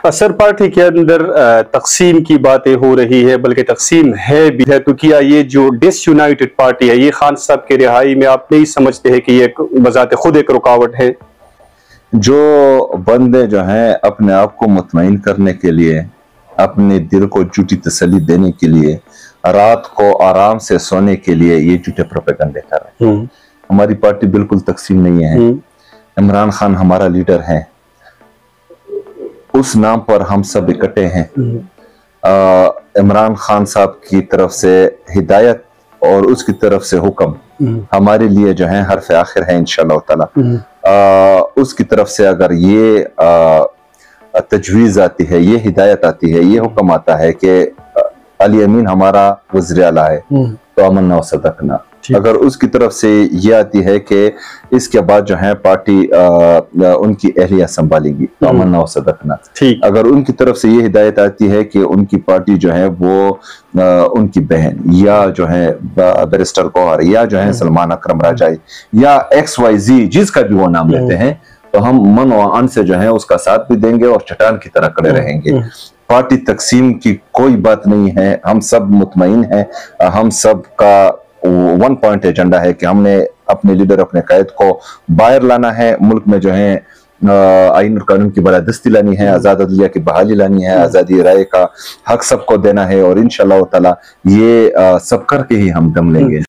असर पार्टी के अंदर तकसीम की बातें हो रही है, बल्कि तकसीम है भी है, तो क्या ये जो डिसयूनाइटेड पार्टी है ये खान साहब के रिहाई में आप नहीं समझते हैं कि ये बजाते खुद एक रुकावट है? जो बंदे जो हैं अपने आप को मुतमईन करने के लिए, अपने दिल को झूठी तसल्ली देने के लिए, रात को आराम से सोने के लिए ये झूठे प्रोपेगेंडे कर रहे हैं। हमारी पार्टी बिल्कुल तकसीम नहीं है। इमरान खान हमारा लीडर है, उस नाम पर हम सब इकट्ठे हैं। इमरान खान साहब की तरफ से हिदायत और उसकी तरफ से हुक्म हमारे लिए जो है हरफ आखिर है इंशाअल्लाह ताला। उसकी तरफ से अगर ये तजवीज़ आती है, ये हिदायत आती है, ये हुक्म आता है कि अली अमीन हमारा वज़ीर आला है, तो अमन्ना व सदकना। अगर उसकी तरफ से ये आती है कि इसके बाद जो है पार्टी उनकी अहलिया संभालेगी, तो अमन्ना व सदकना। अगर उनकी तरफ से ये हिदायत आती है कि उनकी पार्टी जो है वो उनकी बहन या जो है बैरिस्टर गौहर या जो है सलमान अकरम राजाई या XYZ जिसका भी वो नाम लेते हैं, तो हम मन व अन से जो है उसका साथ भी देंगे और चट्टान की तरह खड़े रहेंगे। पार्टी तकसीम की कोई बात नहीं है, हम सब मुतमईन हैं। हम सब का वन पॉइंट एजेंडा है कि हमने अपने लीडर, अपने कायद को बाहर लाना है। मुल्क में जो है आईन और कानून की बालादस्ती लानी है, आज़ाद अदलिया की बहाली लानी है, आज़ादी राय का हक सबको देना है, और इंशाअल्लाह ताला ये सब करके ही हम दम लेंगे।